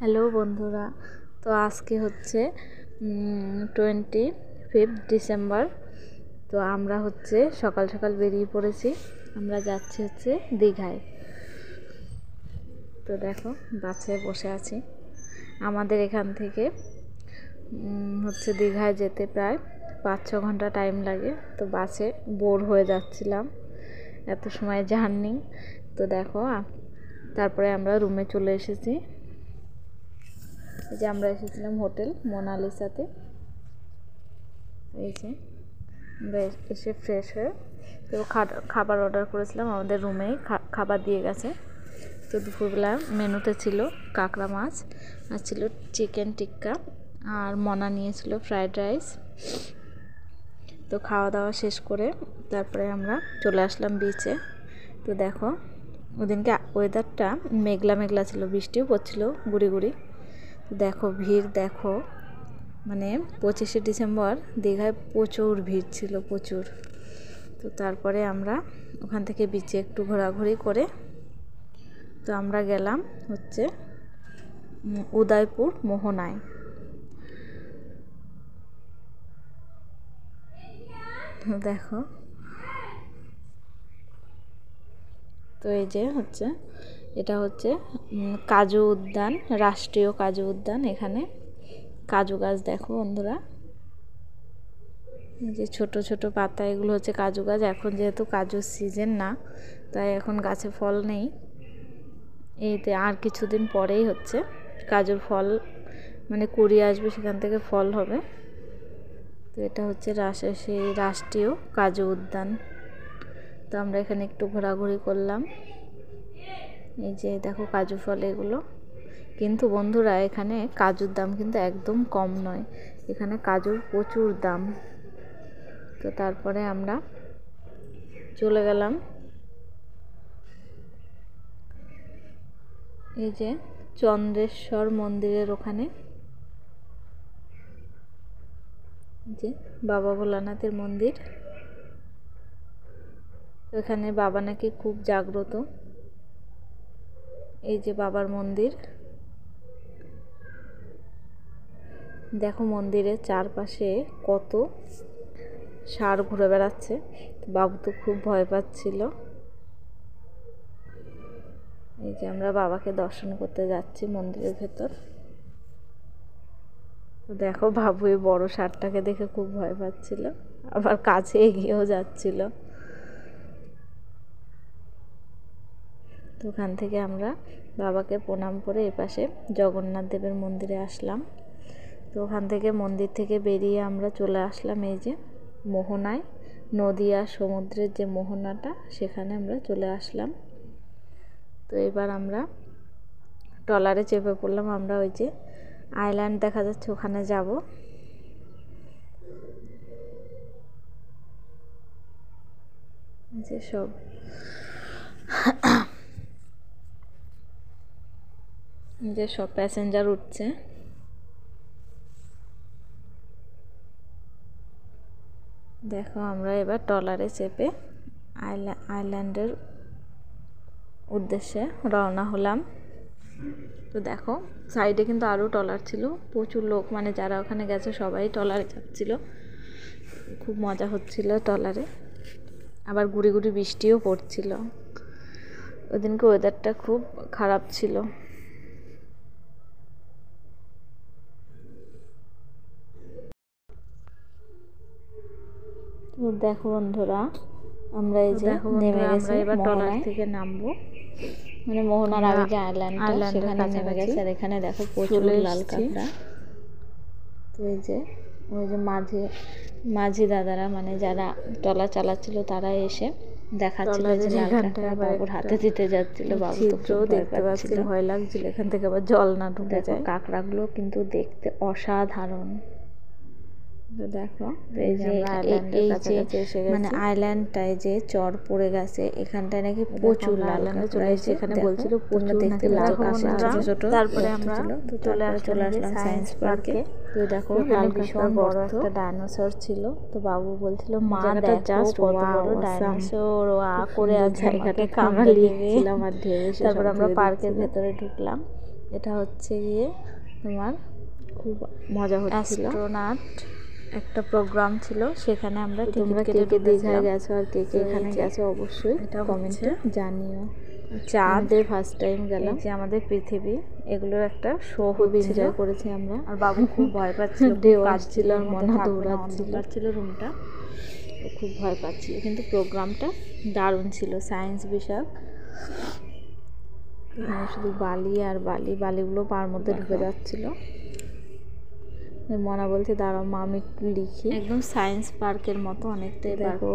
Hello বন্ধুরা, তো আজকে হচ্ছে 25 ডিসেম্বর। তো আমরা সকাল সকাল বেরিয়ে পড়েছি। আমরা যাচ্ছি দীঘায়। তো দেখো বাসে বসে আছি। আমাদের এখান থেকে দীঘায় যেতে প্রায় 5-6 ঘন্টা টাইম লাগে। তো বাসে বোর হয়ে যাচ্ছিলাম, এত সময় জার্নি। তো দেখো তারপরে আমরা রুমে চলে এসেছি। এই যে আমরা এসেছিলাম হোটেল মোনালিসাতে। এই যে আমরা এসে ফ্রেশ হয়ে তো খাবার অর্ডার করেছিলাম, আমাদের রুমেই খাবার দিয়ে গেছে। তো দুপুরবেলা মেনুতে ছিল কাঁকড়া মাছ, আর ছিল চিকেন টিক্কা, আর মনা নিয়েছিল ফ্রায়েড রাইস। তো খাওয়া দাওয়া শেষ করে তারপরে আমরা চলে আসলাম বিচে। তো দেখো ওদিনকে ওয়েদারটা মেঘলা মেঘলা ছিল, বৃষ্টিও পড়ছিল গুড়ি গুড়ি। দেখো ভিড়, দেখো মানে 25শে ডিসেম্বর দীঘায় প্রচুর ভিড় ছিল, প্রচুর। তো তারপরে আমরা ওখান থেকে বিচে একটু ঘোরাঘুরি করে তো আমরা গেলাম উদয়পুর মোহনায়। দেখো তো এই যে এটা কাজু উদ্যান, রাষ্ট্রীয় কাজু উদ্যান। এখানে কাজু গাছ দেখো বন্ধুরা, যে ছোট ছোট পাতা, এগুলো কাজু গাছ। এখন যেহেতু কাজুর সিজন না, তাই এখন গাছে ফল নেই। এইতে আর কিছুদিন পরেই কাজুর ফল, মানে কুড়ি আসবে, সেখান থেকে ফল হবে। তো এটা সেই রাষ্ট্রীয় কাজু উদ্যান। তো আমরা এখানে একটু ঘোরাঘুরি করলাম। এই যে দেখো কাজু ফল এগুলো। কিন্তু বন্ধুরা এখানে কাজুর দাম কিন্তু একদম কম নয়, এখানে কাজুর প্রচুর দাম। তো তারপরে আমরা চলে গেলাম এই যে চন্দ্রেশ্বর মন্দিরের ওখানে, যে বাবা ভোলানাথের মন্দির। এখানে বাবা নাকি খুব জাগ্রত। এই যে বাবার মন্দির, দেখো মন্দিরের চারপাশে কত ষাঁড় ঘুরে বেড়াচ্ছে। বাবু তো খুব ভয় পাচ্ছিল। এই যে আমরা বাবাকে দর্শন করতে যাচ্ছি মন্দিরের ভেতর। তো দেখো বাবু এই বড় ষাঁড়টাকে দেখে খুব ভয় পাচ্ছিল, আবার কাছে এগিয়েও যাচ্ছিল। তো ওখান থেকে আমরা বাবাকে প্রণাম করে এপাশে জগন্নাথ দেবের মন্দিরে আসলাম। তো ওখান থেকে মন্দির থেকে বেরিয়ে আমরা চলে আসলাম এই যে মোহনায়, নদীয়া সমুদ্রের যে মোহনাটা, সেখানে আমরা চলে আসলাম। তো এবার আমরা ট্রলারে চেপে পড়লাম। আমরা ওই যে আইল্যান্ড দেখা যাচ্ছে ওখানে যাব। যে সব প্যাসেঞ্জার উঠছে। দেখো আমরা এবার ট্রলারে চেপে আইল্যান্ডের উদ্দেশ্যে রওনা হলাম। তো দেখো সাইডে কিন্তু আরও ট্রলার ছিল, প্রচুর লোক, মানে যারা ওখানে গেছে সবাই ট্রলারে যাচ্ছিল। খুব মজা হচ্ছিল ট্রলারে, আবার গুড়ি গুড়ি বৃষ্টিও পড়ছিল। ওইদিনকে ওয়েদারটা খুব খারাপ ছিল। তো দেখো বন্ধুরা আমরা এই যে নেমে গেছি, এবার ট্রলার থেকে নামবো, মানে মোহনার আগে যে আইল্যান্ডটা, সেখানে নেমে গেছে। আর এখানে দেখো প্রচুর লাল কাঁকড়া। তো এই যে ওই যে মাঝি দাদারা, মানে যারা ট্রলার চালাচ্ছিল, তারা এসে দেখাচ্ছিল যে লাল কাঁকড়া বাবুর হাতে দিতে যাচ্ছিল। বাবু তো দেখতে পাচ্ছিল, ভয় লাগছিল এখান থেকে আবার জল না ঢুকে যায়। কাঁকড়াগুলো কিন্তু দেখতে অসাধারণ। দেখো এই যে মানে আইল্যান্ডটায় যে চর পড়ে গেছে, এখানটায় নাকি প্রচুর লাল কাঁকড়া। এখানে বলছিল প্রচুর দেখতে লাল কাঁকড়া ছোট ছোট। তারপরে আমরা চলে আসলাম সায়েন্স পার্কে। তো দেখো ভীষণ বড় একটা ডাইনোসর ছিল। তো বাবু বলছিল মা দেখো কত বড় ডাইনোসর, করে আছে, জায়গাটা কামড়া লিয়েছিলাম আর ঢেউ এসে। তারপর আমরা পার্কের ভেতরে ঢুকলাম। এটা হচ্ছে গিয়ে তোমার খুব মজা হচ্ছিল, অ্যাস্ট্রোনট একটা প্রোগ্রাম ছিল, সেখানে আমরা তোমরা কে কে দীঘায় গেছো আর কে কে এখানে গেছো অবশ্যই এটা কমেন্টে জানিও। চাঁদে ফার্স্ট টাইম গেলাম, যে আমাদের পৃথিবী, এগুলোর একটা শো খুব এনজয় করেছি আমরা। আর বাবু খুব ভয় পাচ্ছিল, কাজ ছিল আর মনে দৌড়াচ্ছিল রুমটা, ও খুব ভয় পাচ্ছিল, কিন্তু প্রোগ্রামটা দারুণ ছিল, সায়েন্স বিষয়ক। শুধু বালি আর বালি, বালিগুলো পার মধ্যে ঢুকে যাচ্ছিল। মনা বলছে দাঁড়াও মা আমি একটু লিখি, একদম সায়েন্স পার্কের মতো অনেকটাই। দেখো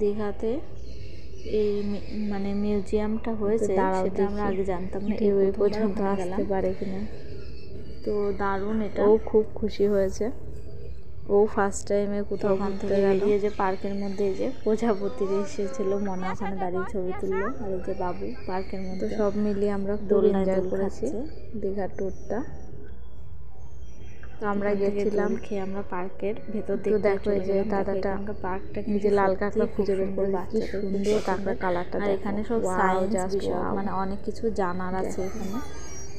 দীঘাতে এই মানে মিউজিয়ামটা হয়েছে, সেটা আমরা আগে জানতাম না, এই পর্যন্ত আসতে পারে কিনা। তো দারুণ, এটা ও খুব খুশি হয়েছে, ও ফার্স্ট টাইমে কোথাও ঘুরতে গেল। এই যে পার্কের মধ্যে এই যে প্রজাপতি এসেছিল, মনে ওখানে দাঁড়িয়ে ছবি তুললো, আর এই যে বাবু পার্কের মধ্যে, সব মিলিয়ে আমরা খুব এনজয় করেছি দীঘার ট্যুরটা। তো আমরা গেছিলাম খেয়ে আমরা পার্কের ভেতর দিকে, দেখো এই যে দাদাটা পার্কটা নিজে লাল কাঁকড়া খুঁজে বের করে, কি সুন্দর কাঁকড়া কালারটা। আর এখানে সব সায়েন্স বিষয়, মানে অনেক কিছু জানার আছে এখানে।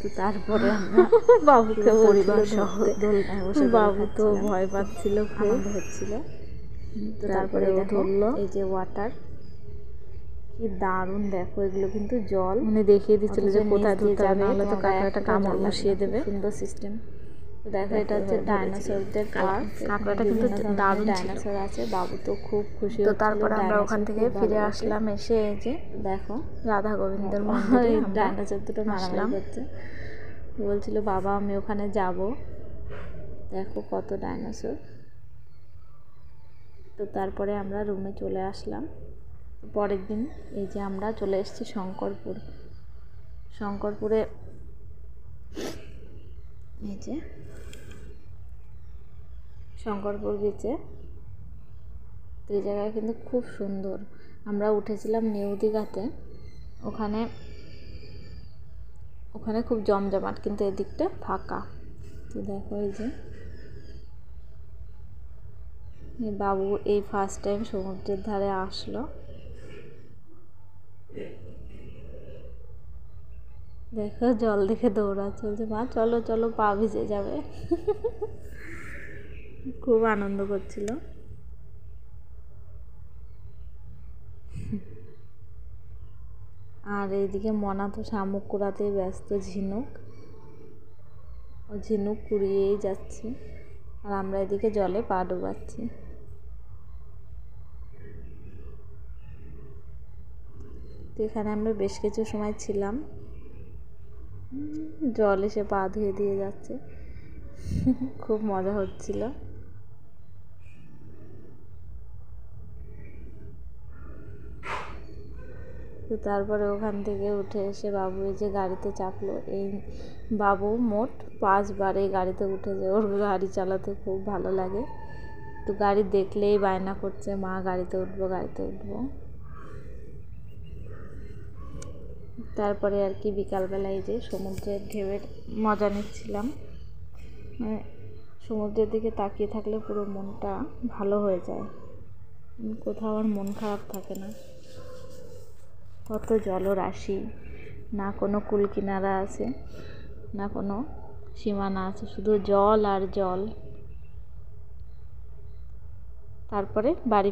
তো তারপরে আমরা বাবুকে পরিবার সহ দোলনায় বসে, বাবু তো ভয় পাচ্ছিল, খুব হচ্ছিল। তো তারপরে ও ধরলো এই যে ওয়াটার, কি দারুণ দেখো, এগুলো কিন্তু জল, মানে দেখিয়ে দিচ্ছিল যে কোথায় ধরতে হবে, নাহলে তো কাঁকড়াটা কামড় বসিয়ে দেবে। সুন্দর সিস্টেম। তো দেখো এটা হচ্ছে ডাইনোসরদের পার্ক, কাঁকড়াটা কিন্তু দারুণ ডাইনোসর আছে, বাবু তো খুব খুশি। তো তারপরে আমরা ওখান থেকে ফিরে আসলাম, এসে এই যে দেখো রাধা গোবিন্দের মন্দিরে ডাইনোসর দুটো মারামারি করছে, বলছিল বাবা আমি ওখানে যাব, দেখো কত ডাইনোসর। তো তারপরে আমরা রুমে চলে আসলাম। পরের দিন এই যে আমরা চলে এসেছি শঙ্করপুরে এই যে শঙ্করপুর বিচে। তো এই জায়গায় কিন্তু খুব সুন্দর, আমরা উঠেছিলাম নিউ দীঘাতে, ওখানে খুব জমজমাট, কিন্তু এদিকটা ফাঁকা। তো দেখো এই যে বাবু এই ফার্স্ট টাইম সমুদ্রের ধারে আসলো, দেখো জল দেখে দৌড়াচ্ছে, বলছে মা চলো চলো পা ভিজে যাবে। খুব আনন্দ করছিল। আর এইদিকে মনা তো শামুক কুড়াতেই ব্যস্ত, ঝিনুক কুড়িয়েই যাচ্ছে, আর আমরা এদিকে জলে পা ডুবাচ্ছি। তো এখানে আমরা বেশ কিছু সময় ছিলাম, জল এসে পা ধুয়ে দিয়ে যাচ্ছে, খুব মজা হচ্ছিল। তো তারপরে ওখান থেকে উঠে এসে বাবু এই যে গাড়িতে চাপলো, এই বাবু মোট 5 বার এই গাড়িতে উঠেছে, ওর গাড়ি চালাতে খুব ভালো লাগে। তো গাড়ি দেখলেই বায়না করছে মা গাড়িতে উঠবো গাড়িতে উঠবো। তারপরে আর কি বিকালবেলায় যে সমুদ্রের ঢেউয়ের মজা নিচ্ছিলাম, মানে সমুদ্রের দিকে তাকিয়ে থাকলে পুরো মনটা ভালো হয়ে যায়, কোথাও আর মন খারাপ থাকে না। কত জলরাশি, না কোনো কুল কিনারা আছে, না কোনো সীমানা আছে, শুধু জল আর জল। তারপরে বাড়ি